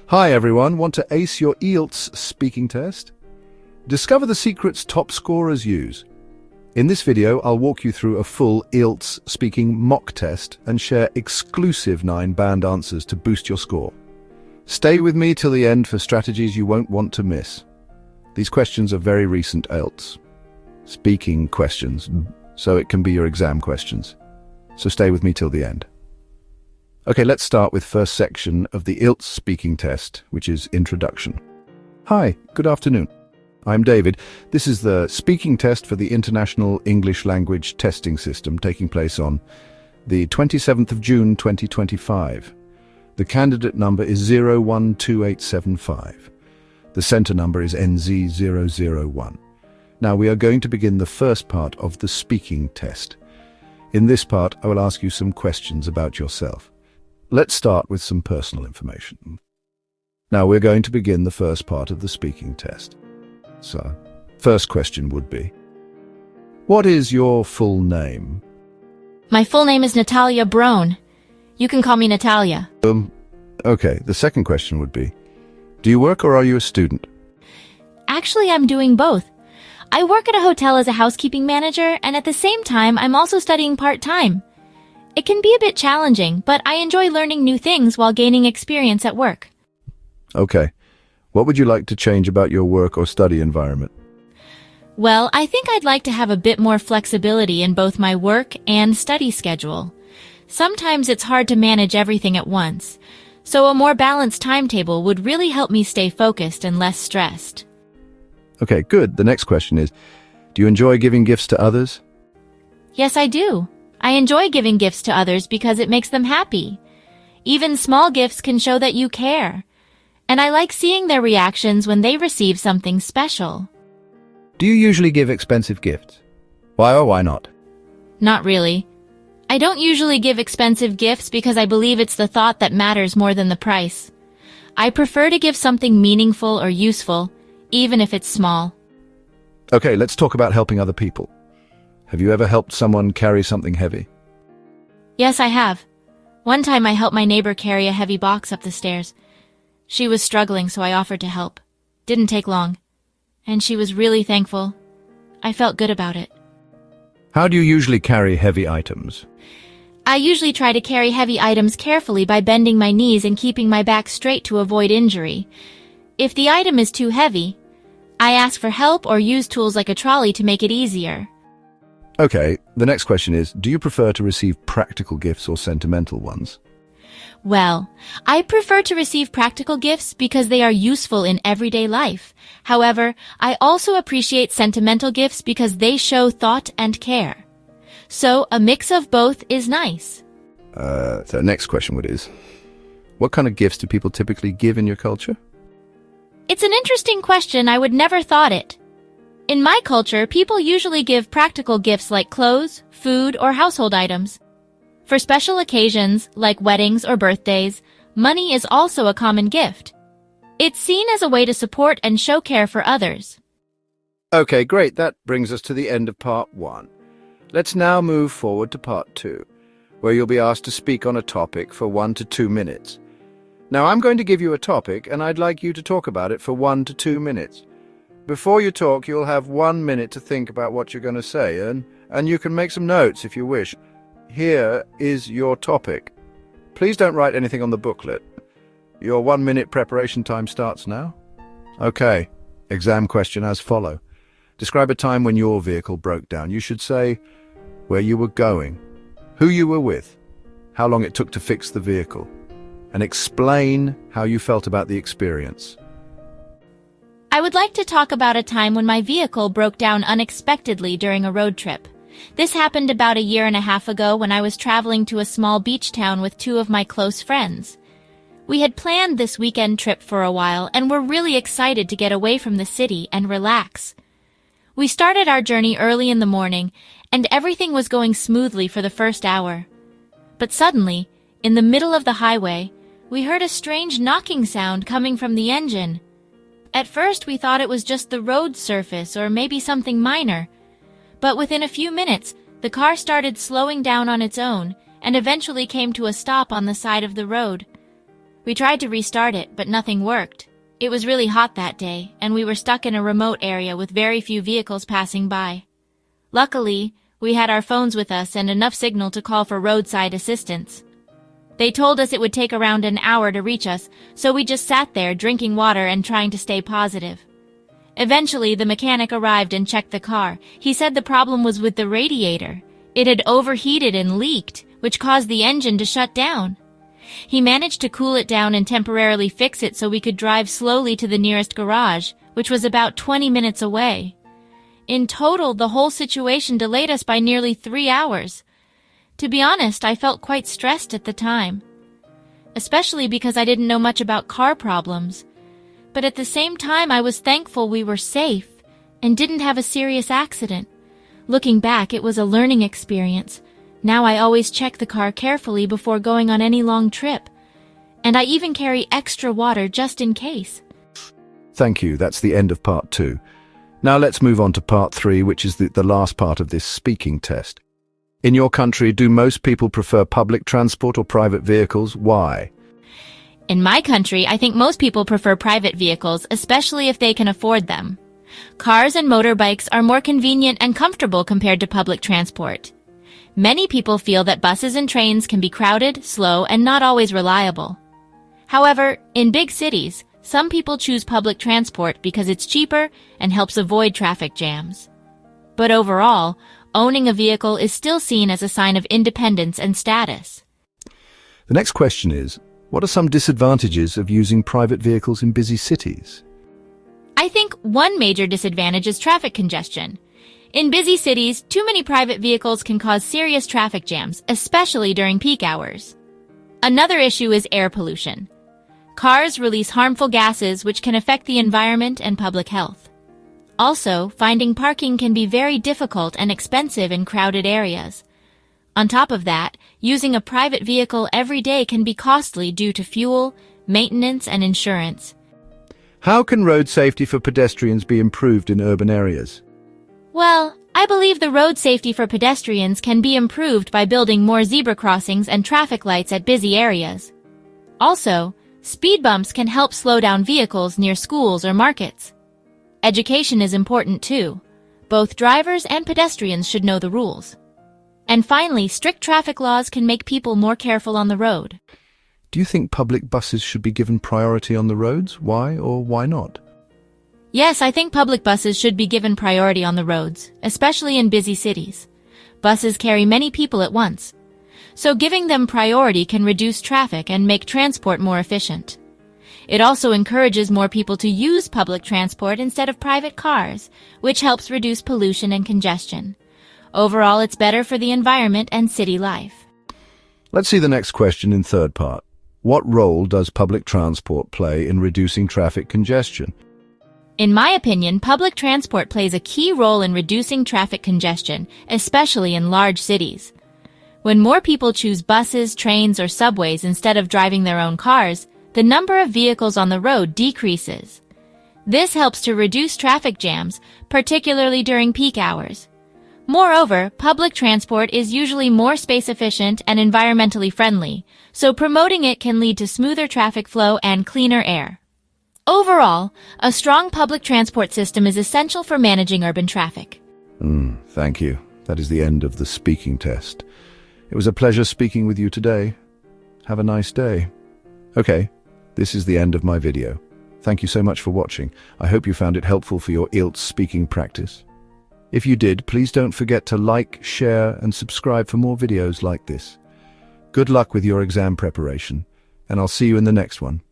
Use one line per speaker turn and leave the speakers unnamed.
Hi everyone, want to ace your IELTS speaking test? Discover the secrets top scorers use. In this video, I'll walk you through a full IELTS speaking mock test and share exclusive 9 banned answers to boost your score. Stay with me till the end for strategies you won't want to miss. These questions are very recent IELTS speaking questions, so it can be your exam questions. So stay with me till the end. Okay, let's start with first section of the IELTS speaking test, which is Introduction. Hi, good afternoon. I'm David. This is the speaking test for the International English Language Testing System taking place on the 27th of June 2025. The candidate number is 012875. The center number is NZ001. Now we are going to begin the first part of the speaking test. In this part, I will ask you some questions about yourself. Let's start with some personal information. Now we're going to begin the first part of the speaking test. So, first question would be, what is your full name?
My full name is Natalia Brown. You can call me Natalia.
Okay, the second question would be, do you work or are you a student?
Actually, I'm doing both. I work at a hotel as a housekeeping manager, and at the same time, I'm also studying part-time. It can be a bit challenging, but I enjoy learning new things while gaining experience at work.
Okay. What would you like to change about your work or study environment?
Well, I think I'd like to have a bit more flexibility in both my work and study schedule. Sometimes it's hard to manage everything at once, so a more balanced timetable would really help me stay focused and less stressed.
Okay, good. The next question is, do you enjoy giving gifts to others?
Yes, I do. I enjoy giving gifts to others because it makes them happy. Even small gifts can show that you care. And I like seeing their reactions when they receive something special.
Do you usually give expensive gifts? Why or why not?
Not really. I don't usually give expensive gifts because I believe it's the thought that matters more than the price. I prefer to give something meaningful or useful, even if it's small.
Okay, let's talk about helping other people. Have you ever helped someone carry something heavy?
Yes, I have. One time I helped my neighbor carry a heavy box up the stairs. She was struggling, so I offered to help. Didn't take long. And she was really thankful. I felt good about it.
How do you usually carry heavy items?
I usually try to carry heavy items carefully by bending my knees and keeping my back straight to avoid injury. If the item is too heavy, I ask for help or use tools like a trolley to make it easier.
Okay, the next question is, do you prefer to receive practical gifts or sentimental ones?
Well, I prefer to receive practical gifts because they are useful in everyday life. However, I also appreciate sentimental gifts because they show thought and care. So, a mix of both is nice.
The next question is, what kind of gifts do people typically give in your culture?
It's an interesting question. I would never thought it. In my culture, people usually give practical gifts like clothes, food, or household items. For special occasions, like weddings or birthdays, money is also a common gift. It's seen as a way to support and show care for others.
Okay, great. That brings us to the end of part 1. Let's now move forward to part 2, where you'll be asked to speak on a topic for 1 to 2 minutes. Now, I'm going to give you a topic, and I'd like you to talk about it for 1 to 2 minutes. Before you talk, you'll have 1 minute to think about what you're going to say, and you can make some notes if you wish. Here is your topic. Please don't write anything on the booklet. Your 1 minute preparation time starts now. Okay, exam question as follow. Describe a time when your vehicle broke down. You should say where you were going, who you were with, how long it took to fix the vehicle, and explain how you felt about the experience.
I would like to talk about a time when my vehicle broke down unexpectedly during a road trip. This happened about 1.5 years ago when I was traveling to a small beach town with 2 of my close friends. We had planned this weekend trip for a while and were really excited to get away from the city and relax. We started our journey early in the morning, and everything was going smoothly for the first hour. But suddenly, in the middle of the highway, we heard a strange knocking sound coming from the engine. At first, we thought it was just the road surface or maybe something minor. But within a few minutes, the car started slowing down on its own and eventually came to a stop on the side of the road. We tried to restart it, but nothing worked. It was really hot that day, and we were stuck in a remote area with very few vehicles passing by. Luckily, we had our phones with us and enough signal to call for roadside assistance. They told us it would take around an hour to reach us, so we just sat there drinking water and trying to stay positive. Eventually, the mechanic arrived and checked the car. He said the problem was with the radiator. It had overheated and leaked, which caused the engine to shut down. He managed to cool it down and temporarily fix it so we could drive slowly to the nearest garage, which was about 20 minutes away. In total, the whole situation delayed us by nearly 3 hours. To be honest, I felt quite stressed at the time, especially because I didn't know much about car problems. But at the same time, I was thankful we were safe and didn't have a serious accident. Looking back, it was a learning experience. Now I always check the car carefully before going on any long trip. And I even carry extra water just in case.
Thank you. That's the end of part 2. Now let's move on to part 3, which is the last part of this speaking test. In your country, do most people prefer public transport or private vehicles? Why?
In my country, I think most people prefer private vehicles, especially if they can afford them. Cars and motorbikes are more convenient and comfortable compared to public transport. Many people feel that buses and trains can be crowded, slow, and not always reliable. However, in big cities, some people choose public transport because it's cheaper and helps avoid traffic jams. But overall, owning a vehicle is still seen as a sign of independence and status.
The next question is, what are some disadvantages of using private vehicles in busy cities?
I think one major disadvantage is traffic congestion. In busy cities, too many private vehicles can cause serious traffic jams, especially during peak hours. Another issue is air pollution. Cars release harmful gases which can affect the environment and public health. Also, finding parking can be very difficult and expensive in crowded areas. On top of that, using a private vehicle every day can be costly due to fuel, maintenance, and insurance.
How can road safety for pedestrians be improved in urban areas?
Well, I believe the road safety for pedestrians can be improved by building more zebra crossings and traffic lights at busy areas. Also, speed bumps can help slow down vehicles near schools or markets. Education is important too. Both drivers and pedestrians should know the rules. And finally, strict traffic laws can make people more careful on the road.
Do you think public buses should be given priority on the roads? Why or why not?
Yes, I think public buses should be given priority on the roads, especially in busy cities. Buses carry many people at once, so giving them priority can reduce traffic and make transport more efficient. It also encourages more people to use public transport instead of private cars, which helps reduce pollution and congestion. Overall, it's better for the environment and city life.
Let's see the next question in third part. What role does public transport play in reducing traffic congestion?
In my opinion, public transport plays a key role in reducing traffic congestion, especially in large cities. When more people choose buses, trains, or subways instead of driving their own cars, the number of vehicles on the road decreases. This helps to reduce traffic jams, particularly during peak hours. Moreover, public transport is usually more space efficient and environmentally friendly, so promoting it can lead to smoother traffic flow and cleaner air. Overall, a strong public transport system is essential for managing urban traffic.
Thank you. That is the end of the speaking test. It was a pleasure speaking with you today. Have a nice day. Okay, this is the end of my video. Thank you so much for watching. I hope you found it helpful for your IELTS speaking practice. If you did, please don't forget to like, share, and subscribe for more videos like this. Good luck with your exam preparation, and I'll see you in the next one.